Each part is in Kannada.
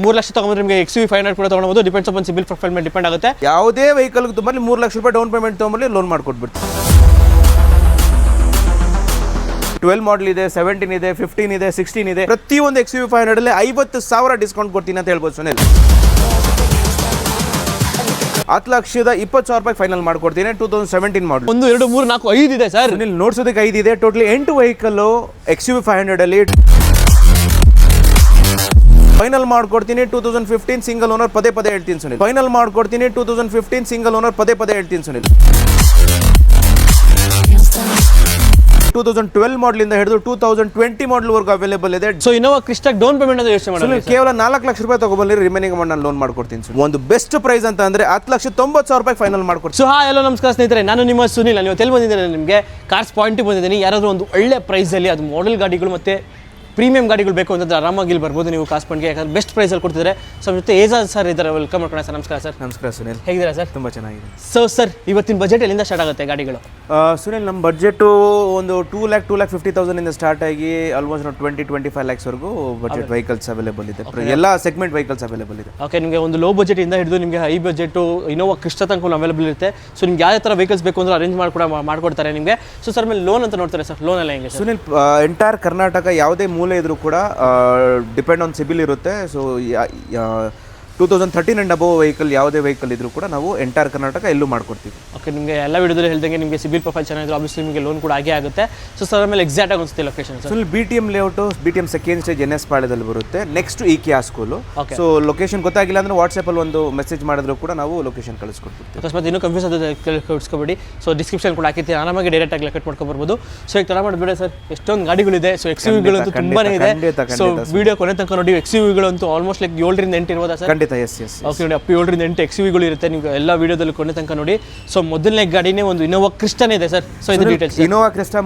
3 ಲಕ್ಷ ತಗೊಂಡ್ರೆ ನಿಮಗೆ XUV 500 ಕೂಡ ತಗೊಳ್ಳಬಹುದು. ಡಿಪೆಂಡ್ಸ್ ಅಪಾನ್ ಸಿಬಿಲ್ ಪ್ರೊಫೈಲ್ ಮೇಲೆ ಡಿಪೆಂಡ್ ಆಗುತ್ತೆ. ಯಾವುದೇ ವೆಹಿಕಲ್ ತುಂಬಲ್ಲಿ 3 ಲಕ್ಷ ರೂಪಾಯಿ ಡೌನ್ ಪೇಮೆಂಟ್ ತೊಗೊಂಬಲ್ಲಿ ಲೋನ್ ಮಾಡ್ಕೊಟ್ಬಿಡ್ತೀವಿ. 12 ಮಾಡಲ್ ಇದೆ, 17 ಇದೆ, 15 ಇದೆ, 16 ಇದೆ. ಪ್ರತಿಯೊಂದು XUV 500 ಅಲ್ಲಿ 50,000 ಡಿಸ್ಕೌಂಟ್ ಕೊಡ್ತೀನಿ ಅಂತ ಹೇಳ್ಬೋದು ಸುನಿಲ್. 10,20,000 ರೂಪಾಯಿ ಫೈನಲ್ ಮಾಡ್ಕೊಡ್ತೀನಿ. 2017 ಮಾಡಲ್. 1 2 3 4 5 ಇದೆ ಸರ್. ಸುನಿಲ್ ನೋಡ್ಸೋದಕ್ಕೆ 5 ಇದೆ. ಟೋಟಲಿ 8 ವೆಹಿಕಲ್ XUV 500 ಅಲ್ಲಿ ಫೈನಲ್ ಮಾಡ್ಕೊಡ್ತೀನಿ. 2015 ಸಿಂಗಲ್ ಓನರ್ ಪದೇ ಹೇಳ್ತೀನಿ ಸುನಿಲ್. ಫೈನಲ್ ಮಾಡ್ಕೊಡ್ತೀನಿ. 2015 ಸಿಂಗಲ್ ಓನರ್ ಪದೇ ಹೇಳ್ತೀನಿ ಸುನಿಲ್. 2012 ಮಾಡಲ್ ಇಂದ ಹಿಡಿದು 2020 ಮಾಡಲ್ ವರೆಗೂ ಅವೈಲೇಬಲ್ ಇದೆ. So Innova Crysta down payment ಅಂತ ಯೋಚನೆ ಮಾಡಿ ಕೇವಲ 4 ಲಕ್ಷ ರೂಪಾಯಿ ತಗೊಬಲ್ಲಿ ರಿಮೈನಿಂಗ್ ಅಮೌಂಟ್ ನಾನು ಲೋನ್ ಮಾಡ್ಕೊಡ್ತೀನಿ. ಒಂದು ಬೆಸ್ಟ್ ಪ್ರೈಸ್ ಅಂತ ಅಂದ್ರೆ 10,90,000 ರೂಪಾಯಿ ಫೈನಲ್ ಮಾಡ್ಕೊಡ್ತೀನಿ. ಸೊ ಎಲ್ಲೋ ನಮಸ್ಕಾರ ಸ್ನೇಹಿತರೆ, ನಾನು ನಿಮ್ಮ ಸುನಿಲ್. ನೀವು ಎಲ್ಲಿ ಬಂದಿದ್ದೇನೆ, ನಿಮಗೆ ಕಾರ್ಸ್ ಪಾಯಿಂಟಿಗೆ ಬಂದಿದ್ದೀನಿ. ಯಾರಾದರೂ ಒಂದು ಒಳ್ಳೆ ಪ್ರೈಸಲ್ಲಿ ಅದು ಮಾಡೆಲ್ ಗಾಡಿಗಳು ಮತ್ತು ಪ್ರೀಮಿಯಂ ಗಾಡಿಗಳು ಬೇಕು ಅಂತಂದ್ರೆ ಆರಾಮಾಗಿ ಇಲ್ಲಿ ಬರ್ಬೋದು ನೀವು ಕಾಸ್ ಪಾಯಿಂಟ್ಗೆ. ಯಾಕಂದ್ರೆ ಬೆಸ್ಟ್ ಪ್ರೈಸಲ್ಲಿ ಕೊಡ್ತಿದ್ದಾರೆ. ಸೊ ಜೊತೆ ಏಜಾಜ್ ಸರ್ ಇದ್ದಾರೆ, ವೆಲ್ಕಮ್ ಮಾಡ್ಕೊಳ್ಳೋಣ ಸರ್. ನಮಸ್ಕಾರ ಸರ್. ನಮಸ್ಕಾರ ಸುನಿಲ್, ಹೇಗಿದ್ದೀರಾ ಸರ್? ತುಂಬ ಚೆನ್ನಾಗಿದೆ. ಸೊ ಸರ್, ಇವತ್ತಿನ ಬಜೆಟ್ ಎಲ್ಲಿಂದ ಸ್ಟಾರ್ಟ್ ಆಗುತ್ತೆ ಗಾಡಿಗಳು? ಸುನಿಲ್, ನಮ್ಮ ಬಜೆಟು ಒಂದು 2,50,000 ಇಂದ ಸ್ಟಾರ್ಟ್ ಆಗಿ ಆಲ್ಮೋಸ್ಟ್ 20-25 lakhs ವರೆಗೂ ಬಜೆಟ್ ವೆಹಿಕಲ್ಸ್ ಅವೈಲೇಬಲ್ ಇದೆ. ಎಲ್ಲ ಸೆಗ್ಮೆಂಟ್ ವೆಹಿಕಲ್ಸ್ ಅವೈಲೇಬಲ್ ಇದೆ. ಓಕೆ, ನಿಮಗೆ ಒಂದು ಲೋ ಬಜೆಟ್ ಇಂದ ಹಿಡಿದು ನಿಮಗೆ ಹೈ ಬಜೆಟ್ ಇನ್ನೋವಾ ಕ್ರಿಸ್ಟಾ ತನಕ ಅವೈಲೇಬಲ್ ಇರುತ್ತೆ. ಸೊ ನಿಮ್ಗೆ ಯಾವ ಥರ ವೆಹಿಕಲ್ಸ್ ಬೇಕು ಅಂದ್ರೆ ಅರೇಂಜ್ ಮಾಡ್ಕೊಡ್ತಾರೆ ನಿಮಗೆ. ಸೊ ಸರ್, ಮೇಲೆ ಲೋನ್ ಅಂತ ನೋಡ್ತಾರೆ ಸರ್. ಲೋನ್ ಎಲ್ಲ ಹೆಂಗೆ ಸುನಿಲ್? ಎಂಟೈರ್ ಕರ್ನಾಟಕ ಯಾವುದೇ ಮೂಲೆ ಇದ್ರೂ ಕೂಡ ಡಿಪೆಂಡ್ ಆನ್ ಸಿಬಿಲ್ ಇರುತ್ತೆ. ಸೊ 2013 ಅಂಡ್ ಅಬೋವ್ ವೆಹಿಕಲ್ ಯಾವುದೇ ವೆಹಿಕಲ್ ಇದ್ರೂ ಕೂಡ ನಾವು ಎಂಟೈರ್ ಕರ್ನಾಟಕ ಎಲ್ಲೂ ಮಾಡ್ಕೊಡ್ತೀವಿ. ಓಕೆ, ನಿಮಗೆ ಎಲ್ಲ ವಿಡಿಯೋದಲ್ಲಿ ಹೇಳ್ದಂಗೆ ನಿಮಗೆ ಸಿಬಿಲ್ ಪ್ರೊಫೈಲ್ ಚೆನ್ನಾಗಿದ್ರೆ ಆಬ್ವಿಯಸ್ಲಿ ನಿಮಗೆ ಲೋನ್ ಕೂಡ ಆಗೇ ಆಗುತ್ತೆ. ಸೊ ಸರ್, ಆಮೇಲೆ ಎಕ್ಸಾಕ್ಟ್ ಆಗಿ ಅನ್ಸುತ್ತೆ location sir? BTM layout, BTM second stage NS ಪಾಳ್ಯದಲ್ಲಿ ಬರುತ್ತೆ. Next IKEA school. So location ಗೊತ್ತಾಗಿಲ್ಲ ಅಂದ್ರೆ ವಾಟ್ಸಪ್ಪಲ್ಲಿ ಒಂದು ಮೆಸೇಜ್ ಮಾಡಿದ್ರು ಕೂಡ ನಾವು ಲೊಕೇಶನ್ ಕಳಿಸ್ಕೊಡ್ತೀವಿ. ಅಕಸ್ಮಾತ್ ಇನ್ನೂ ಕನ್ಫ್ಯೂಸ್ ಆದ್ರೆ ಕಳಿಸ್ಕೊಬೇಡಿ. ಸೊ ಡಿಸ್ಕ್ರಿಪ್ಷನ್ ಕೂಡ ಹಾಕಿರ್ತೀನಿ, ಆರಾಮಾಗಿ ಡೈರೆಕ್ಟ್ ಆಗಿ ಲೆಕ್ಕ ಮಾಡ್ಕೊಂಡು ಬರ್ಬೋದು. ಸೊ ಈಗ ತರ ಮಾಡಿಬಿಡಿ ಸರ್, ಎಷ್ಟೊಂದು ಗಾಡಿಗಳಿದೆ. ಸೊ XUVಗಳಂತೂ ತುಂಬಾನೇ ಇದೆ. ಸೊ ವಿಡಿಯೋ ಕೊನೆ ತನಕ ನೋಡಿ. XUVಗಳಂತೂ ಆಲ್ಮೋಸ್ಟ್ ಲೈಕ್ 7 ರಿಂದ 8 ಇರ್ಬೋದಾ ಸರ್? ಖಂಡಿತ, ಎಸ್. ಓಕೆ ನೋಡಿ, 7 ರಿಂದ 8 XUVಗಳು ಇರುತ್ತೆ. ನೀವು ಎಲ್ಲ ವಿಡಿಯೋದಲ್ಲಿ ಕೊನೆ ತನಕ ನೋಡಿ. ಸೊ ಮೊದಲನೇ ಗಾಡಿನೇ ಒಂದು ಇನ್ನೋವಾ ಕ್ರಿಸ್ಟಾನೇ ಇದೆ ಸರ್. ಸೊ ಇದು ಡೀಟೇಲ್ಸ್. ಇನ್ನೋವಾ ಕ್ರಿಸ್ಟಾ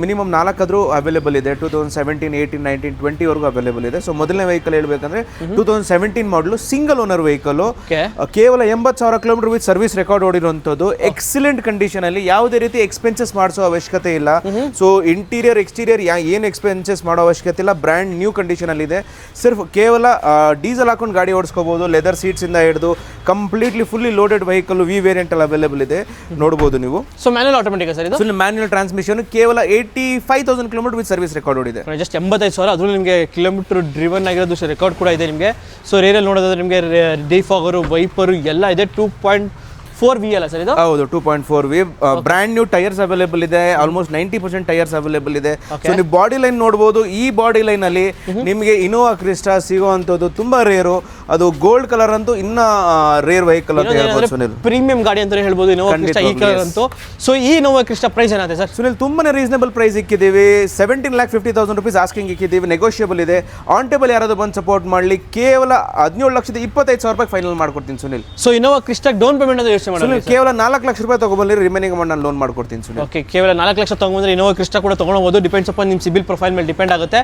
ಮಿನಿಮಮ್ 4 ಆದ್ರೂ ಅವೈಲೇಬಲ್ ಇದೆ. 2017, 18, 19, 20 ವರೆಗೂ ಅವೈಲೇಬಲ್ ಇದೆ. ಸೊ ಮೊದಲನೇ ವೆಹಿಕಲ್ ಹೇಳ್ಬೇಕಂದ್ರೆ 2017 ಮಾಡಲು ಸಿಂಗಲ್ ಓನರ್ ವೆಹಿಕಲ್, ಕೇವಲ 80,000 ಕಿಲೋಮೀಟರ್ ವಿತ್ ಸರ್ವಿಸ್ ರೆಕಾರ್ಡ್ ಓಡಿರುವಂಥದ್ದು. ಎಕ್ಸಲೆಂಟ್ ಕಂಡೀಷನ್ ಅಲ್ಲಿ, ಯಾವುದೇ ರೀತಿ ಎಕ್ಸ್ಪೆನ್ಸಸ್ ಮಾಡಿಸೋ ಅವಶ್ಯಕತೆ ಇಲ್ಲ. ಸೊ ಇಂಟೀರಿಯರ್ ಎಕ್ಸ್ಟೀರಿಯರ್ ಏನು ಎಕ್ಸ್ಪೆನ್ಸಸ್ ಮಾಡೋ ಅವಶ್ಯಕತೆ ಇಲ್ಲ. ಬ್ರ್ಯಾಂಡ್ ನ್ಯೂ ಕಂಡೀಷನ್ ಅಲ್ಲಿ ಇದೆ. ಸಿರ್ಫ್ ಕೇವಲ ಡೀಸೆಲ್ ಹಾಕೊಂಡು ಗಾಡಿ ಓಡಿಸ್ಕೋಬಹುದು. ಲೆದರ್ ಸೀಟ್ಸ್ ಇಂದ ಹಿಡಿದು completely fully loaded vehicle V variant ಅಲ್ಲಿ ಅವೈಲೇಬಲ್ ಇದೆ, ನೋಡಬಹುದು ನೀವು. ಸೊ ಮ್ಯಾನ್ಯುಯಲ್ ಆಟೋಮೆಟಿಕ್ ಸರ್ ಇದು? ಮ್ಯಾನ್ಯುಯಲ್ ಟ್ರಾನ್ಸ್ಮಿಷನ್, ಕೇವಲ 85,000 ಕಿಲೋಮೀಟರ್ ವಿತ್ ಸರ್ವಿಸ್ ರೆಕಾರ್ಡ್ ಓಡಿದೆ. ಜಸ್ಟ್ 85,000. ಅದ್ರಲ್ಲಿ ನಿಮಗೆ ಕಿಲೋಮೀಟರ್ ಡ್ರಿವನ್ ಆಗಿರೋದು ರೆಕಾರ್ಡ್ ಕೂಡ ಇದೆ ನಿಮಗೆ. ಸೊ ರೇರಲ್ಲಿ ನೋಡೋದಾದ್ರೆ ನಿಮಗೆ ಡಿಫಾಗರು, ವೈಪರು ಎಲ್ಲ ಇದೆ. 2.4V ಅಲ್ಲ ಸರ್ ಇದು? ಹೌದು, 2.4V. Brand new tyres available ಇದೆ. ಆಲ್ಮೋಸ್ಟ್ 90% ಟೈರ್ಸ್ ಅವೈಲೇಬಲ್ ಇದೆ. ಸೊ ನೀವು ಬಾಡಿ ಲೈನ್ ನೋಡಬಹುದು. ಈ ಬಾಡಿ ಲೈನ್ ಅಲ್ಲಿ ನಿಮಗೆ ಇನ್ನೋವಾ ಕ್ರಿಸ್ಟಾ ಸಿಗುವಂತದ್ದು ತುಂಬಾ ರೇರು. ಅದು ಗೋಲ್ಡ್ ಕಲರ್ ಅಂತೂ ಇನ್ನ ರೇರ್ ವೆಹಿಕಲ್ ಅಂತ ಹೇಳ್ಬೋದು ಸುನಿಲ್. ಪ್ರೀಮಿಯಂ ಗಾಡಿ ಅಂತ ಹೇಳ್ಬೋದು ಇನ್ನೋವಾ ಕ್ರಿಸ್ಟಾ ಈ ಕಲರ್ ಅಂತೂ. ಸೊ ಈ ಇನ್ನೋವಾ ಕ್ರಿಸ್ಟಾ ಪ್ರೈಸ್ ಏನಾಗುತ್ತೆ ಸರ್? ಸುನಿಲ್, ತುಂಬಾನೇ ರೀಸನಬಲ್ ಪ್ರೈಸ್ ಇಕ್ಕಿದ್ದೀವಿ. 17,50,000 ರೂಪೀಸ್ ಆಸ್ಕಿಂಗ್ ಇಕ್ಕಿದ್ದೀವಿ. ನೆಗೋಷಿಯಬಲ್ ಇದೆ. ಆನ್ ಟೇಬಲ್ ಯಾರಾದ್ರೂ ಬಂದು ಸಪೋರ್ಟ್ ಮಾಡಲಿ, ಕೇವಲ 17,25,000 ರೂಪಾಯಿ ಫೈನಲ್ ಮಾಡ್ಕೊಡ್ತೀನಿ Sunil. So Innova Crysta down payment ಅಂತ ಕೇವಲ 4 ಲಕ್ಷ ರೂಪಾಯಿ ತಗೊಬಲ್ಲಿ ರಿಮೈನಿಂಗ್ ಅಮೌಂಟ್ ನಾನು ಲೋನ್ ಮಾಡ್ಕೊಡ್ತೀನಿ ಸುನಿಲ್. ಓಕೆ, ಕೇವಲ 4 ಲಕ್ಷ ತಗೊಂಡ್ರೆ ಇನ್ನೋವಾ ಕ್ರಿಸ್ಟಾ ಕೂಡ ತಗೊಳ್ಬಹುದು. ಡಿಪೆಂಡ್ಸ್ ಅಪಾನ್ ನಿಮ್ಮ ಸಿಬಿಲ್ ಪ್ರೊಫೈಲ್ ಮೇಲೆ ಡಿಪೆಂಡ್ ಆಗುತ್ತೆ.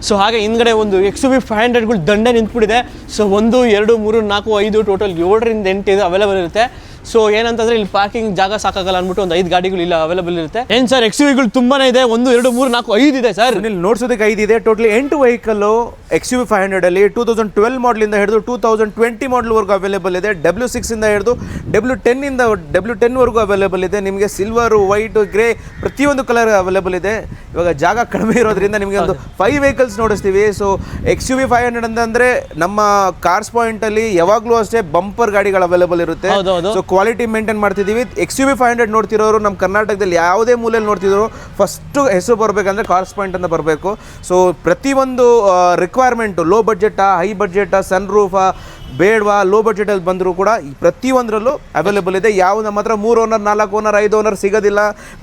ಸೊ ಹಾಗೆ ಹಿಂದ್ಗಡೆ ಒಂದು XUV 500ಗಳು ದಂಡೆ ನಿಂತ್ಬಿಟ್ಟಿದೆ. ಸೊ 1 2 3 4 5 ಟೋಟಲ್ 7 ರಿಂದ 8 ಇದು ಅವೈಲೇಬಲ್ ಇರುತ್ತೆ. ಸೊ ಏನಂತಂದ್ರೆ ಇಲ್ಲಿ ಪಾರ್ಕಿಂಗ್ ಜಾಗ ಸಾಕಾಗಲ್ಲ ಅಂದ್ಬಿಟ್ಟು ಒಂದು 5 ಗಾಡಿಗಳು ಇಲ್ಲ ಅವೈಲೇಬಲ್ ಇರುತ್ತೆ. ಏನ್ ಸರ್, XUVಗಳು ತುಂಬಾನೇ ಇದೆ. 1 2 3 4 5 ಇದೆ ಸರ್. ಇಲ್ಲಿ ನೋಡ್ಸೋದಕ್ಕೆ 5 ಇದೆ. ಟೋಟಲಿ 8 ವೆಹಿಕಲ್ XUV 500 ಅಲ್ಲಿ 2012 ಮಾಡಲ್ ಇಂದ ಹಿಡಿದು 2020 ಮಾಡಲ್ ವರೆಗೂ ಅವೈಲೇಬಲ್ ಇದೆ. W6 ಇಂದ ಹಿಡಿದು W10 ವರೆಗೂ ಅವೈಲೇಬಲ್ ಇದೆ. ನಿಮಗೆ ಸಿಲ್ವರ್, ವೈಟ್, ಗ್ರೇ ಪ್ರತಿಯೊಂದು ಕಲರ್ ಅವೈಲೇಬಲ್ ಇದೆ. ಇವಾಗ ಜಾಗ ಕಡಿಮೆ ಇರೋದ್ರಿಂದ ನಿಮಗೆ ಒಂದು 5 ವೆಹಿಕಲ್ಸ್ ನೋಡಿಸ್ತೀವಿ. ಸೊ XUV 500 ಅಂತಂದ್ರೆ ನಮ್ಮ ಕಾರ್ಸ್ ಪಾಯಿಂಟ್ ಅಲ್ಲಿ ಯಾವಾಗ್ಲೂ ಅಷ್ಟೇ ಬಂಪರ್ ಗಾಡಿಗಳು ಅವೈಲೇಬಲ್ ಇರುತ್ತೆ. ಸೊ ಕ್ವಾಲಿಟಿ ಮೇಂಟೈನ್ ಮಾಡ್ತಿದ್ದೀವಿ. XUV 500 ನೋಡ್ತಿರೋರು ನಮ್ಮ ಕರ್ನಾಟಕದಲ್ಲಿ ಯಾವುದೇ ಮೂಲೆಯಲ್ಲಿ ನೋಡ್ತಿದ್ರು ಫಸ್ಟ್ ಹೆಸರು ಬರಬೇಕಂದ್ರೆ ಕಾರ್ಸ್ ಪಾಯಿಂಟ್ ಅಂತ ಬರಬೇಕು. ಸೊ ಪ್ರತಿಯೊಂದು ರಿಕ್ವೈರ್ಮೆಂಟು ಲೋ ಬಡ್ಜೆಟಾ, ಹೈ ಬಡ್ಜೆಟಾ, ಸನ್ ರೂಫಾ, ಬೇಡವಾ, ಲೋ ಬಡ್ಜೆಟಲ್ಲಿ ಬಂದರೂ ಕೂಡ ಈ ಪ್ರತಿಯೊಂದರಲ್ಲೂ ಅವೈಲೇಬಲ್ ಇದೆ. ಯಾವ ನಮ್ಮ ಹತ್ರ 3 ಓನರ್, 4 ಓನರ್, 5 ಓನರ್ ಸಿಗೋದಿಲ್ಲ.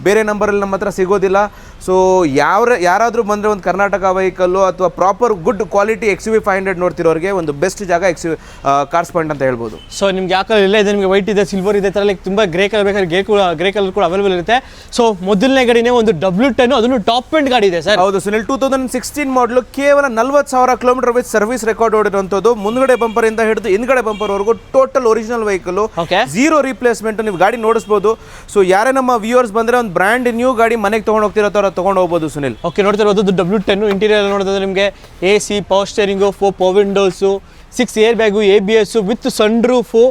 ಬೇರೆ ನಂಬರಲ್ಲಿ ನಮ್ಮ ಹತ್ರ ಸಿಗೋದಿಲ್ಲ. ಸೊ ಯಾರಾದರೂ ಬಂದರೆ ಒಂದು ಕರ್ನಾಟಕ ವೆಹಿಕಲ್ಲು ಅಥವಾ ಪ್ರಾಪರ್ ಗುಡ್ ಕ್ವಾಲಿಟಿ XUV 500 ನೋಡ್ತಿರೋರಿಗೆ ಒಂದು ಬೆಸ್ಟ್ ಜಾಗ XUV ಕಾರ್ಸ್ ಪಾಯಿಂಟ್ ಅಂತ ಹೇಳ್ಬೋದು. ಸೊ ನಿಮ್ಗೆ ಯಾವ ಕಲರ್ ಇಲ್ಲ ಇದೆ, ನಿಮಗೆ ವೈಟ್ ಇದೆ, ಸಿಲ್ವರ್ ಇದೆ, ಥರ ಲೈಕ್ ತುಂಬ ಗ್ರೇ ಕಲರ್ ಬೇಕಾದ್ರೆ ಗ್ರೇ ಕಲರ್ ಕೂಡ ಅವೈಲೇಬಲ್ ಇರುತ್ತೆ. ಸೊ ಮೊದಲನೇ ಗಾಡಿನೇ ಒಂದು W10, ಅದನ್ನು ಟಾಪ್ ಎಂಡ್ ಗಾಡಿ ಇದೆ ಸರ್. ಹೌದು ಸುನಿಲ್, 2016 ಮಾಡಲು ಕೇವಲ 40,000 ಕಿಲೋಮೀಟರ್ ವಿತ್ ಸರ್ವಿಸ್ ರೆಕಾರ್ಡ್ ಓಡಿರುವಂಥದ್ದು. ಮುಂದ್ಗಡೆ ಬಂಪರ್ ಇಂದ ಹಿಡಿದು ಹಿಂದ್ಗಡೆ ಬಂಪರ್ ವರೆಗೂ ಟೋಟಲ್ ಒರಿಜಿನಲ್ ವೆಹಿಕಲ್, 0 ರೀಪ್ಲೇಸ್ಮೆಂಟ್. ನೀವು ಗಾಡಿ ನೋಡಿಸಬಹುದು. ಸೊ ಯಾರೇ ನಮ್ಮ ವ್ಯೂವರ್ಸ್ ಬಂದ್ರೆ ಒಂದು ಬ್ರ್ಯಾಂಡ್ ನ್ಯೂ ಗಾಡಿ ಮನೆಗೆ ತಗೊಂಡು ಹೋಗ್ತಿರೋ ತರ ತಗೊಂಡು ಹೋಗ್ಬೋದು ಸುನಿಲ್. ಓಕೆ, ನೋಡ್ತಿರೋದು W10 ಇಂಟೀರಿಯರ್ ನೋಡೋದಾದ್ರೆ ನಿಮಗೆ AC, power steering, 4 power windows, 6 air bag ABS with sunroof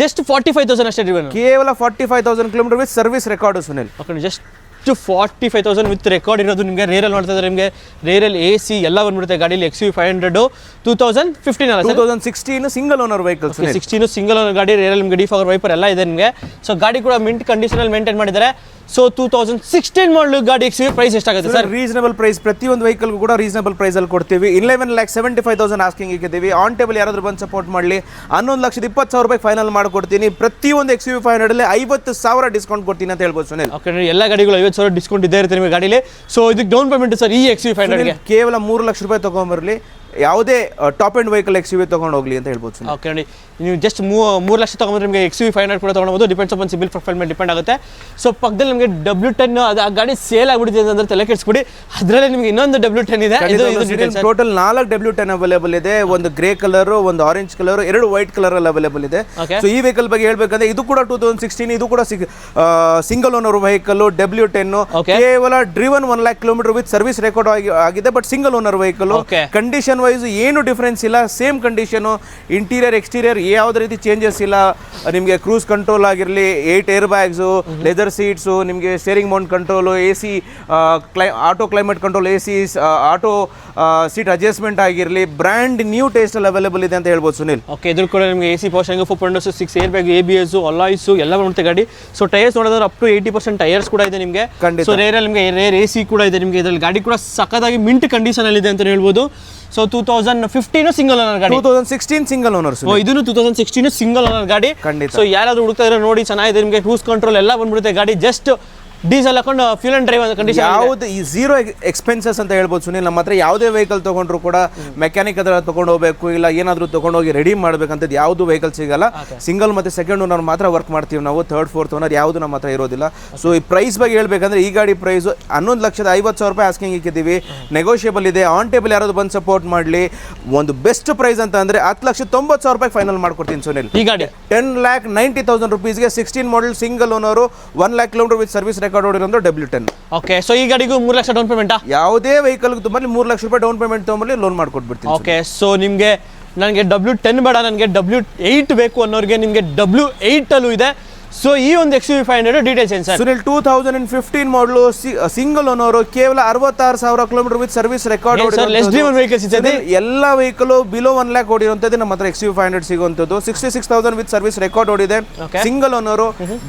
just 45,000 ಅಷ್ಟೇ ಡ್ರಿವನ್. ಕೇವಲ 45,000 kilometre with service record Sunil. Okay, just 45,000 with record ಇರೋದು ನಿಮಗೆ. ರೇರಲ್ಲಿ ಮಾಡ್ತಾ ಇದ್ದಾರೆ ನಿಮಗೆ, ರೇರಲ್ಲಿ AC ಎಲ್ಲ ಬಂದ್ಬಿಡುತ್ತೆ ಗಾಡೀಲಿ. XUV 500 2015 ಅಲ್ಲ sir, 2016 single owner vehicle. 16 single owner ಗಾಡಿ. ರೇರಲ್ಲಿ ನಿಮಗೆ ಡಿಫಾಗರ್ ವೈಪರ್ ಎಲ್ಲ ಇದೆ ನಿಮಗೆ. ಸೊ ಗಾಡಿ ಕೂಡ ಮಿಂಟ್ ಕಂಡೀಷನಲ್ಲಿ ಮೇಂಟೈನ್ ಮಾಡಿದ್ದಾರೆ. ಸೊ 2016 ಮಾಡಲು ಗಾಡಿ XUV ಪ್ರೈಸ್ ಎಷ್ಟಾಗುತ್ತೆ ಸರ್? ರೀಸನಬಲ್ ಪ್ರೈಸ್, ಪ್ರತಿಯೊಂದು ವೆಹಿಕಲ್ಗೂ ಕೂಡ ರೀಸನಬಲ್ ಪ್ರೈಸಲ್ಲಿ ಕೊಡ್ತೀವಿ. 11,75,000 ಆಸ್ಕಿಂಗ್ ಇಕ್ಕಿದ್ದೀವಿ. ಆನ್ ಟೇಬಲ್ ಯಾರಾದರೂ ಬಂದು ಸಪೋರ್ಟ್ ಮಾಡಲಿ 11,20,000 ರೂಪಾಯಿ ಫೈನಲ್ ಮಾಡ್ಕೊಡ್ತೀನಿ. ಪ್ರತಿಯೊಂದು XUV 500 50,000 ಡಿಸ್ಕೌಂಟ್ ಕೊಡ್ತೀನಿ ಅಂತ ಹೇಳ್ಬೋದು ಸುನಿಲ್. ಓಕೆ, ಎಲ್ಲ ಗಾಡಿಗಳು 50,000 ಡಿಸ್ಕೌಂಟ್ ಇದ್ದೇ ಇರುತ್ತೆ ನಿಮಗೆ ಗಾಡಿಲಿ. ಸೊ ಇದಕ್ಕೆ ಡೌನ್ ಪೇಮೆಂಟ್ ಸರ್ ಈ XUV 500ಗೆ ಕೇವಲ 3 ಲಕ್ಷ ರೂಪಾಯಿ ತೊಗೊಂಬರಲಿ, ಯಾವುದೇ ಟಾಪ್ ಎಂಡ್ ವೆಹಿಕಲ್ XUV ತೊಗೊಂಡು ಹೋಗ್ಲಿ ಅಂತ ಹೇಳ್ಬೋದು ಸುನಿಲ್. ಓಕೆ ನೋಡಿ, ನೀವು ಜಸ್ಟ್ 3 ಲಕ್ಷ ತೊಗೊಂಡ್ರೆ ನಿಮಗೆ XUV 500 ಕೂಡ ತೊಗೊಳ್ಬೋದು. ಡಿಪೆಂಡ್ಸ್ ಅಪಾನ್ ಸಿಬಿಲ್ ಪ್ರೊಫೈಲ್ ಮೇಲೆ ಡಿಪೆಂಡ್ ಆಗುತ್ತೆ. ಸೊ ಪಕ್ಕದಲ್ಲಿ ನಿಮಗೆ W10 ಅದು ಆ ಗಾಡಿ ಸೇಲ್ ಆಗಿಬಿಟ್ಟಿದೆ ಅಂದರೆ ತಲೆ ಕೆಡಿಸ್ಬಿಡಿ, ಅದರಲ್ಲಿ ನಿಮಗೆ ಇನ್ನೊಂದು W10 ಇದೆ. ಟೋಟಲ್ 4 W10 ಅವೈಲೇಬಲ್ ಇದೆ. ಒಂದು ಗ್ರೇ ಕಲರ್, ಒಂದು ಆರೆಂಜ್ ಕಲರ್, 2 ವೈಟ್ ಕಲರ್ ಅಲ್ಲಿ ಅವೈಲೇಬಲ್ ಇದೆ. ಸೊ ಈ ವೆಹಿಕಲ್ ಬಗ್ಗೆ ಹೇಳ್ಬೇಕಂದ್ರೆ ಇದು ಕೂಡ 2016, ಇದು ಕೂಡ ಸಿಂಗಲ್ ಓನರ್ ವೆಹಿಕಲ್ W10. ಕೇವಲ driven 1 lakh kilometre with service record ಆಗಿದೆ. But single owner vehicle. Condition wise ಏನು ಡಿಫರೆನ್ಸ್ ಇಲ್ಲ, ಸೇಮ್ ಕಂಡೀಷನ್. ಇಂಟೀರಿಯರ್ ಎಕ್ಸ್ಟೀರಿಯರ್ ಯಾವುದೇ ರೀತಿ ಚೇಂಜಸ್ ಇಲ್ಲ. ನಿಮಗೆ ಕ್ರೂಸ್ ಕಂಟ್ರೋಲ್ ಆಗಿರಲಿ, 8 ಏರ್ ಬ್ಯಾಗ್ಸು, ಲೆದರ್ ಸೀಟ್ಸು, ನಿಮಗೆ steering mount control, AC auto climate control, AC auto seat adjustment ಆಗಿರಲಿ, ಬ್ರ್ಯಾಂಡ್ ನ್ಯೂ ಟೇಸ್ಟಲ್ಲಿ ಅವೈಲೇಬಲ್ ಇದೆ ಅಂತ ಹೇಳ್ಬೋದು ಸುನಿಲ್. ಓಕೆ, ಇದ್ರ ಕೂಡ ನಿಮಗೆ AC ಪೋರ್ಷನ್ಗೆ 4 windows, 6 air bag, ABS, alloys ಎಲ್ಲ ಬರುತ್ತೆ ಗಾಡಿ. ಸೊ ಟೈರ್ಸ್ ನೋಡಿದ್ರೆ ಅಪ್ ಟು 80% ಟೈರ್ಸ್ ಕೂಡ ಇದೆ ನಿಮಗೆ. ಸೊ ರೇರಲ್ಲಿ ನಿಮಗೆ ರೇರ್ AC ಕೂಡ ಇದೆ ನಿಮಗೆ. ಇದರಲ್ಲಿ ಗಾಡಿ ಕೂಡ ಸಖತ್ತಾಗಿ ಮಿಂಟ್ ಕಂಡೀಷನ್ ಅಲ್ಲಿ ಇದೆ ಅಂತ ಹೇಳ್ಬೋದು. ಸೊ 2015 ಸಿಂಗಲ್ ಓನರ್ ಗಾಡಿ, 2016 ಸಿಂಗಲ್ ಓನರ್. ಇದನ್ನು 2016 ಸಿಂಗಲ್ ಓನರ್ ಗಾಡಿ. ಸೊ ಯಾರಾದ್ರೂ ಹುಡುಕ್ತಾ ಇದ್ರೆ ನೋಡಿ, ಚೆನ್ನಾಗಿದೆ ನಿಮಗೆ. ಕ್ರೂಸ್ ಕಂಟ್ರೋಲ್ ಎಲ್ಲ ಬಂದ್ಬಿಡುತ್ತೆ ಗಾಡಿ. ಜಸ್ಟ್ ಡೀಸೆಲ್ ಹಾಕೊಂಡು ಫ್ಯೂಲ್ ಅಂಡ್ ಡ್ರೈವ್ ಕಂಡೀಷನ್. ಯಾವ್ದು ಈ ಝೀರೋ ಎಕ್ಸ್ಪೆನ್ಸಸ್ ಅಂತ ಹೇಳ್ಬೋದು ಸುನಿಲ್. ನಮ್ಮ ಹತ್ರ ಯಾವುದೇ ವೆಹಿಕಲ್ ತೊಗೊಂಡ್ರು ಕೂಡ ಮೆಕ್ಯಾನಿಕ್ ಹತ್ರ ತೊಗೊಂಡು ಹೋಗ್ಬೇಕು, ಇಲ್ಲ ಏನಾದರೂ ತೊಗೊಂಡೋಗಿ ರೆಡಿ ಮಾಡ್ಬೇಕಂತದ್ದು ಯಾವುದು ವೆಹಿಕಲ್ ಸಿಗಲ್ಲ. ಸಿಂಗಲ್ ಮತ್ತು ಸೆಕೆಂಡ್ ಓನರ್ ಮಾತ್ರ ವರ್ಕ್ ಮಾಡ್ತೀವಿ ನಾವು. ಥರ್ಡ್ ಫೋರ್ತ್ ಓನರ್ ಯಾವುದು ನಮ್ಮ ಹತ್ರ ಇರೋದಿಲ್ಲ. ಸೊ ಈ ಪ್ರೈಸ್ ಬಗ್ಗೆ ಹೇಳ್ಬೇಕಂದ್ರೆ ಈ ಗಾಡಿ ಪ್ರೈಸ್ 11,50,000 ರೂಪಾಯಿ ಆಸ್ಕಿಂಗ್ ಇಕ್ಕಿದ್ದೀವಿ. ನೆಗೋಷಿಯಬಲ್ ಇದೆ. ಆನ್ ಟೇಬಲ್ ಯಾರಾದ್ರು ಬಂದು ಸಪೋರ್ಟ್ ಮಾಡಲಿ. ಒಂದು ಬೆಸ್ಟ್ ಪ್ರೈಸ್ ಅಂತ ಅಂದರೆ 10,90,000 ರೂಪಾಯಿ ಫೈನಲ್ ಮಾಡ್ಕೊಡ್ತೀನಿ ಸುನಿಲ್. ಈ ಗಾಡಿ 10,90,000 ರೂಪೀಸ್ಗೆ 16 model single owner 1 lakh kilometre with service record ಹೊಡಿರೋದು W10. ಓಕೆ, ಸೊ ಈ ಗಾಡಿಗೂ 3 ಲಕ್ಷ ಡೌನ್ ಪೇಮೆಂಟಾ? ಯಾವುದೇ ವೆಹಿಕಲ್ ತುಂಬಲ್ಲಿ 3 ಲಕ್ಷ ರೂಪಾಯಿ ಡೌನ್ ಪೇಮೆಂಟ್ ತೊಗೊಂಬಲ್ಲಿ ಲೋನ್ ಮಾಡ್ಕೊಟ್ಬಿಡ್ತೀನಿ. ಓಕೆ, ಸೊ ನಿಮಗೆ ನನಗೆ W10 ಬೇಡ, ನನಗೆ W8 ಬೇಕು ಅನ್ನೋರಿಗೆ ನಿಮಗೆ W8 ಅಲ್ಲೂ ಇದೆ. ಸೊ ಈ ಒಂದು XUV 500 ಡೀಟೇಲ್ಸ್ ಏನು ಸರ್? ಸುನಿಲ್ 2015 ಮಾಡಲು ಸಿಂಗಲ್ ಓನರ್, ಕೇವಲ 66,000 ಕಿಲೋಮೀಟರ್ ವಿತ್ ಸರ್ವಿಸ್ ರೆಕಾರ್ಡ್. ಎಲ್ಲ ವೆಹಿಕಲ್ ಬಿಲೋ 1 lakh ಓಡಿರುವಂಥದ್ದು ನಮ್ಮ ಹತ್ರ XUV 500 ಸಿಗುವಂಥದ್ದು. 66,000 ವಿತ್ ಸರ್ವಿಸ್ ರೆಕಾರ್ಡ್ ಓಡಿದೆ. ಸಿಂಗಲ್ ಓನರ್,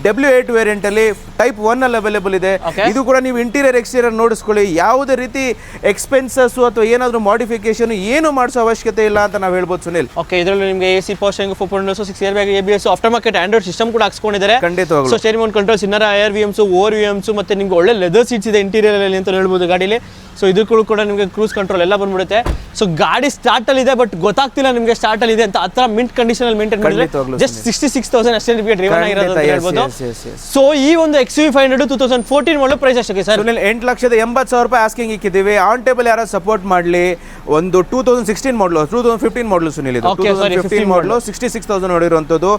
W8 ವೇರಿಯಂಟ್ ಅಲ್ಲಿ ಟೈಪ್ 1 ಅಲ್ಲಿ ಅವೈಲೇಬಲ್ ಇದೆ. ಇದು ಕೂಡ ನೀವು ಇಂಟೀರಿಯರ್ ಎಕ್ಸ್ಟೀರಿಯರ್ ನೋಡಿಸ್ಕೊಳ್ಳಿ. ಯಾವುದೇ ರೀತಿ ಎಕ್ಸ್ಪೆನ್ಸಸ್ ಅಥವಾ ಏನಾದರೂ ಮಾಡಿಫಿಕೇಶನ್ ಏನು ಮಾಡಿಸೋ ಅವಶ್ಯಕತೆ ಇಲ್ಲ ಅಂತ ನಾವು ಹೇಳ್ಬೋದು ಸುನಿಲ್. ಓಕೆ, ಇದರಲ್ಲಿ ನಿಮಗೆ AC portion 4 windows, 6 air bag, ABS, after market Android system ಕೂಡ ಹಾಕ್ಸ್ಕೊಂಡಿದ್ದಾರೆ. ಖಂಡಿತವಾಗ್ಲೂ. So steering Mount controls, inner ARVMs, ORVMs ಮತ್ತೆ ನಿಮಗೆ ಒಳ್ಳೆ ಲೆದರ್ ಸೀಟ್ಸ್ ಇದೆ ಇಂಟೀರಿಯರ್ ಅಲ್ಲಿ ಅಂತ ಹೇಳ್ಬೋದು ಗಾಡಿಲಿ. ಸೊ ಇದು ಕೂಡ ನಿಮಗೆ ಕ್ರೂಸ್ ಕಂಟ್ರೋಲ್ ಎಲ್ಲ ಬಂದ್ಬಿಡುತ್ತೆ. ಸೊ ಗಾಡಿ ಸ್ಟಾರ್ಟ್ ಅಲ್ಲಿ ಇದೆ, ಬಟ್ ಗೊತ್ತಾಗ್ತಿಲ್ಲ ನಿಮಗೆ ಸ್ಟಾರ್ಟ್ ಅಲ್ಲಿ ಇದೆ ಅಂತ. ಆ ಥರ ಮಿಂಟ್ ಕಂಡೀಷನ್ ಅಲ್ಲಿ ಮೇಂಟೈನ್ ಮಾಡಿದ್ರೆ ಜಸ್ಟ್ 66,000 ಅಷ್ಟೇ ನಿಮಗೆ ಡ್ರೈವನ್ ಆಗಿರೋದು ಅಂತ ಹೇಳ್ಬೋದು. ಸೊ ಈ ಒಂದು XUV 500 2014 ಮಾಡಲು ಪ್ರೈಸ್ ಎಷ್ಟಿದೆ ಸರ್? 8,80,000 ರೂಪಾಯಿ ಆಸ್ಕಿಂಗ್ ಇಕ್ಕಿದ್ದೀವಿ. ಆನ್ ಟೇಬಲ್ ಯಾರು ಸಪೋರ್ಟ್ ಮಾಡಲಿ. ಒಂದು 2016 ಮಾಡಲು, 2015 ಮಾಡಲು ಸುನಿಲ್. ಇದು 2015 ಮಾಡಲು 66,000 ನೋಡಿರುವಂಥದ್ದು.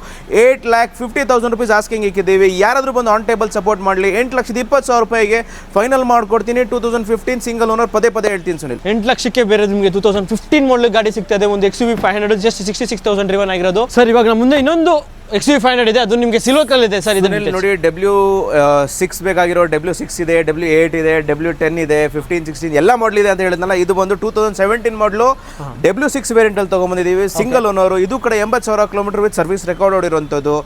8,50,000 ರೂಪೀಸ್ ಆಸ್ಕಿಂಗ್ ಇಕ್ಕಿದ್ದೀವಿ. ಯಾರಾದರೂ ಬಂದು ಆನ್ ಟೇಬಲ್ ಸಪೋರ್ಟ್ ಮಾಡಲಿ. 8,20,000 ರೂಪಾಯಿಗೆ ಫೈನಲ್ ಮಾಡ್ಕೊಡ್ತೀನಿ. 2015 ಸಿಂಗಲ್ ಓನರ್, ಪದೇ ಹೇಳ್ತೀನಿ ಸುನಿಲ್. 8 ಲಕ್ಷಕ್ಕೆ ಬೇರೆ ನಿಮಗೆ 2015 ಮಾಡಲು ಗಾಡಿ ಸಿಗ್ತದೆ. ಒಂದು XUV 500 ಜಸ್ಟ್ 66,000 ಡ್ರಿವನ್ ಆಗಿರೋದು. ಸರ್ ಇವಾಗ ನಮ್ಮ ಮುಂದೆ ಇನ್ನೊಂದು XUV 500 ಇದೆ, ಅದು ನಿಮಗೆ ಸಿಲ್ವರ್ ಕಲರ್ ಇದೆ ಸರ್. ಇದರಲ್ಲಿ ನೋಡಿ W6 ಬೇಕಾಗಿರೋ W6 ಇದೆ, W8 ಇದೆ, W10 ಇದೆ, 15, 16 ಎಲ್ಲ ಮಾಡಲ್ ಇದೆ ಅಂತ ಹೇಳಿದ್ನಲ್ಲ. ಇದು ಬಂದು 2017 ಮಾಡಲು W6 ವೇರಿಯಂಟ್ ಅಲ್ಲಿ ತಗೊಂಡ್ಬಂದಿದ್ದೀವಿ. Single owner. ಇದು ಕಡೆ 80,000 ಕಿಲೋಮೀಟರ್ ವಿತ್ ಸರ್ವಿಸ್ ರೆಕಾರ್ಡ್ ಹೊಡಿರುವಂಥದ್ದು.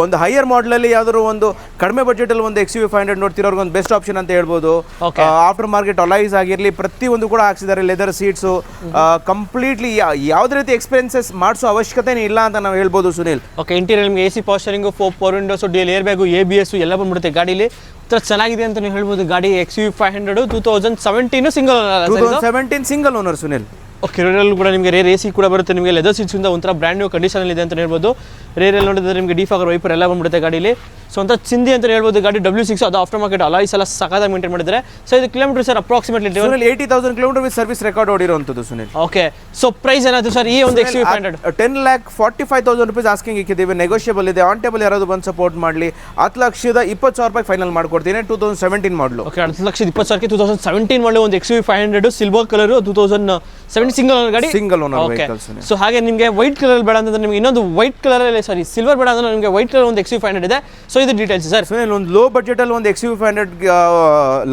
ಒಂದು ಹೈಯರ್ ಮಾಡಲ್ ಅಲ್ಲಿ ಯಾವ್ದಾದ್ರು ಒಂದು ಕಡಿಮೆ ಬಜೆಟ್ ಅಲ್ಲಿ ಒಂದು XUV 500 ನೋಡ್ತಿರೋರ್ಗೆ ಒಂದು ಬೆಸ್ಟ್ ಆಪ್ಷನ್ ಅಂತ ಹೇಳ್ಬೋದು. ಆಫ್ಟರ್ ಮಾರ್ಕೆಟ್ ಅಲೈಸ್ ಆಗಿರಲಿ, ಪ್ರತಿಯೊಂದು ಕೂಡ ಹಾಕ್ಸಿದ್ದಾರೆ. ಲೆದರ್ ಸೀಟ್ಸ್ ಕಂಪ್ಲೀಟ್ಲಿ ಯಾವುದೇ ರೀತಿ ಎಕ್ಸ್ಪೆನ್ಸಸ್ ಮಾಡಿಸೋ ಅವಶ್ಯಕತೆ ಇಲ್ಲ ಅಂತ ನಾವು ಹೇಳ್ಬೋದು ಸುನಿಲ್. ಓಕೆ, ಇಂಟೀರಿಯರ್ ನಿಮಗೆ AC ಪೋರ್ಷನಿಂಗ್, 4 windows, DL air bag, ABS ಎಲ್ಲ ಬಂದ್ಬಿಡುತ್ತೆ ಗಾಡೀಲಿ. ಚೆನ್ನಾಗಿದೆ ಅಂತ ನೀವು ಹೇಳ್ಬೋದು. ಗಾಡಿ XUV 500 2017 single owner Sunil. Okay, ರೇರಲ್ಲಿ ಕೂಡ ನಿಮಗೆ ರೇರ್ AC ಕೂಡ ಬರುತ್ತೆ ನಿಮಗೆ. ಲೆದರ್ ಸೀಟ್ಸ್ ಇಂದ ಒಂಥರ ಬ್ರ್ಯಾಂಡ್ ನ್ಯೂ ಕಂಡೀಷನ್ ಇದೆ ಅಂತ ಹೇಳ್ಬೋದು. ರೇರಲ್ಲಿ ನೋಡಿದ್ರೆ ನಿಮಗೆ ಡಿಫಾಗರ್ ವೈಪರ್ ಎಲ್ಲ ಬಂದ್ಬಿಡುತ್ತೆ ಗಾಡೀಲಿ. ಸೊ ಅಂತ ಚಿಂದಿ ಅಂತ ಹೇಳ್ಬೋದು. ಗಾಡಿ W6 ಅದು ಆಫ್ಟರ್ ಮಾರ್ಕೆಟ್ ಅಲಾಯ್ಸ್ ಎಲ್ಲ ಸಖತ್ತಾಗಿ ಮೇಂಟೈನ್ ಮಾಡಿದ್ದಾರೆ. ಸೊ ಇದು kilometre sir approximately 80,000 kilometre with service record ಓಡಿರುವಂಥದ್ದು ಸುನಿಲ್. ಓಕೆ, ಸೊ ಪ್ರೈಸ್ ಏನಾದ್ರು ಸರ್ ಈ ಒಂದು XUV 500? 10,45,000 ರೂಪೀಸ್ ಆಸ್ಕಿಂಗ್ ಇಕ್ಕಿದ್ದೀವಿ. ನೆಗೋಷಿಯಬಲ್ ಇದೆ. ಆನ್ ಟೇಬಲ್ ಯಾರಾದ್ರು ಬಂದು ಸಪೋರ್ಟ್ ಮಾಡಲಿ. 10,20,000 ರೂಪಾಯಿ ಫೈನಲ್ ಮಾಡ್ಕೊಡ್ತೀನಿ. 2017 ಮಾಡಲು. ಓಕೆ, 10,20,000 2017 ಮಾಡಲು ಒಂದು XUV 500 ಸಿಲ್ವರ್ ಕಲರ್ 2017 ಗಾಡಿ ಸಿಂಗಲ್ ಓನರ್ ಗಾಡಿ ಸಿಂಗಲ್ ಓನರ್ ವೆಹಿಕಲ್ಸ್. ಸೊ ಹಾಗೆ ನಿಮಗೆ ವೈಟ್ ಕಲರ್ ಬೇಡ ಅಂತಂದ್ರೆ ನಿಮಗೆ ಇನ್ನೊಂದು ವೈಟ್ ಕಲರ್ ಸಾರಿ ಸಿಲ್ವರ್ ಬೇಡ ಅಂದ್ರೆ ನಿಮಗೆ ವೈಟ್ ಕಲರ್ ಒಂದು XUV500 ಇದೆ. ಸೊ ಇದು ಡೀಟೇಲ್ಸ್ ಸರ್. ಒಂದು ಲೋ ಬಜೆಟ್ ಅಲ್ಲಿ ಒಂದು XUV500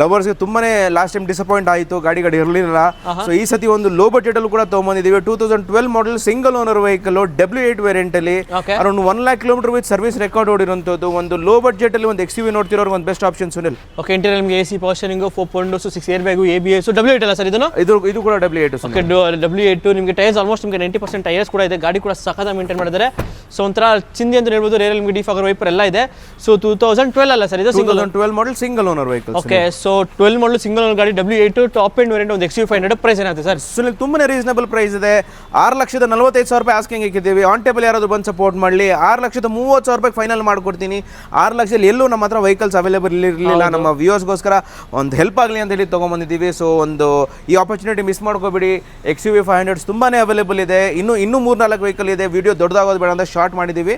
ಲವರ್ಸ್ಗೆ ತುಂಬಾನೇ ಲಾಸ್ಟ್ ಟೈಮ್ ಡಿಸಪಾಯಿಂಟ್ ಆಯಿತು, ಗಾಡಿ ಇರಲಿಲ್ಲ. ಸೊ ಈ ಸತಿ ಒಂದು ಲೋ ಬಜೆಟ್ ಅಲ್ಲೂ ಕೂಡ ತಗೊಂಬಂದಿದ್ದೀವಿ. 2012 model single owner vehicle W8 variant ಅಲ್ಲಿ around 1 lakh kilometre with service record ಓಡಿರುವಂತದ್ದು. ಒಂದು ಲೋ ಬಜೆಟ್ ಅಲ್ಲಿ ಒಂದು XUV ನೋಡ್ತಿರೋರು ಒಂದು best option Sunil. Okay, interior ನಿಮಗೆ AC power steering 4.2 6 air bag ABS W8 ಅಲ್ಲ ಸರ್ ಇದನ್ನು? ಇದು ಕೂಡ W8. ಓಕೆ, W8 ನಿಮಗೆ ಟೈರ್ಸ್ ಆಲ್ಮೋಸ್ಟ್ ನಿಮಗೆ 90% ಟೈರ್ಸ್ ಕೂಡ ಇದೆ. ಗಾಡಿ ಕೂಡ ಸಖತ್ ಮೇಂಟೈನ್ ಮಾಡಿದ್ದಾರೆ. ಸೊ ಒಂಥರ ಚಿಂದಿ ಅಂತ ಹೇಳ್ಬೋದು. ರೇರ್ ನಿಮಗೆ ಡಿಫಾಗರ್ ವೈಪರ್ ಎಲ್ಲ ಇದೆ. ಸೊ 2012 ಅಲ್ಲ ಸರ್ ಇದು? 2012 model single owner vehicle. Okay, so 12 model single owner ಗಾಡಿ W8 ಟಾಪ್ ಎಂಡ್ ವೇರಿಯಂಟ್ ಒಂದು XUV500 ಪ್ರೈಸ್ ಏನಾಗುತ್ತೆ ಸರ್? ಸುನಿಲ್ ತುಂಬಾನೇ ರೀಸನಬಲ್ ಪ್ರೈಸ್ ಇದೆ. 6,45,000 ರೂಪಾಯಿ ಆಸ್ಕಿಂಗ್ ಇಕ್ಕಿದ್ದೀವಿ. ಆನ್ ಟೇಬಲ್ ಯಾರಾದರೂ ಬಂದು ಸಪೋರ್ಟ್ ಮಾಡಲಿ. 6,30,000 ರೂಪಾಯಿ ಫೈನಲ್ ಮಾಡ್ಕೊಡ್ತೀನಿ. 6 ಲಕ್ಷದಲ್ಲಿ ಎಲ್ಲೂ ನಮ್ಮ ಹತ್ರ ವೆಹಿಕಲ್ಸ್ ಅವೈಲೇಬಲ್ ಇರಲಿಲ್ಲ. ನಮ್ಮ ವ್ಯೂವರ್ಸ್ಗೋಸ್ಕರ ಒಂದು ಹೆಲ್ಪ್ ಆಗಲಿ ಅಂತ ಹೇಳಿ ತೊಗೊಂಬಂದಿದ್ದೀವಿ. ಸೊ ಒಂದು ಈ ಆಪರ್ಚುನಿಟಿ ಮಿಸ್ ಮಾಡ್ಕೋಬೇಡಿ. XUV500 ತುಂಬಾನೇ ಅವೈಲೇಬಲ್ ಇದೆ. ಇನ್ನೂ 3-4 ವೆಹಿಕಲ್ ಇದೆ. ವಿಡಿಯೋ ದೊಡ್ಡದಾಗೋದು ಬೇಡ ಅಂತ ಶಾರ್ಟ್ ಮಾಡಿದ್ದೀವಿ.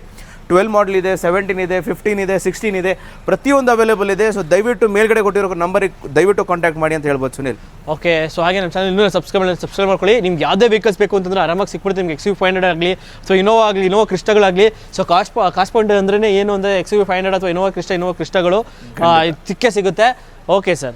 12 ಮಾಡೆಲ್ ಇದೆ, 17 ಇದೆ, 15 ಇದೆ, 16 ಇದೆ, ಪ್ರತಿಯೊಂದು ಅವೈಲೇಬಲ್ ಇದೆ. ಸೊ ದಯವಿಟ್ಟು ಮೇಲ್ಗಡೆ ಕೊಟ್ಟಿರೋ ನಂಬರಿಗೆ ದಯವಿಟ್ಟು ಕಾಂಟ್ಯಾಕ್ಟ್ ಮಾಡಿ ಅಂತ ಹೇಳ್ಬೋದು ಸುನಿಲ್. ಓಕೆ, ಸೊ ಹಾಗೆ ನಮ್ಮ ಚಾನಲ್ ಇನ್ನೂ ಸಬ್ಸ್ಕ್ರೈಬ್ ಮಾಡ್ಕೊಳ್ಳಿ. ನಿಮ್ಗೆ ಯಾವುದೇ ವೆಹಿಕಲ್ಸ್ ಬೇಕು ಅಂತಂದ್ರೆ ಆರಾಮಾಗಿ ಸಿಕ್ಬಿಡುತ್ತೆ ನಿಮ್ಗೆ. XUV500 ಆಗಲಿ, ಸೊ ಇನೋವಾ ಆಗಲಿ, ಇನೋವಾ ಕ್ರಿಸ್ಟಾಗಳಾಗಲಿ. ಸೊ ಕಾಸ್ಟ್ ಪಾಯಿಂಟ್ ಅಂದ್ರೆ ಏನು ಅಂದರೆ XUV500 ಅಥವಾ ಇನೋವಾ ಕ್ರಿಸ್ಟಾಗಳು ಸಿಕ್ಕೇ ಸಿಗುತ್ತೆ. Okay sir.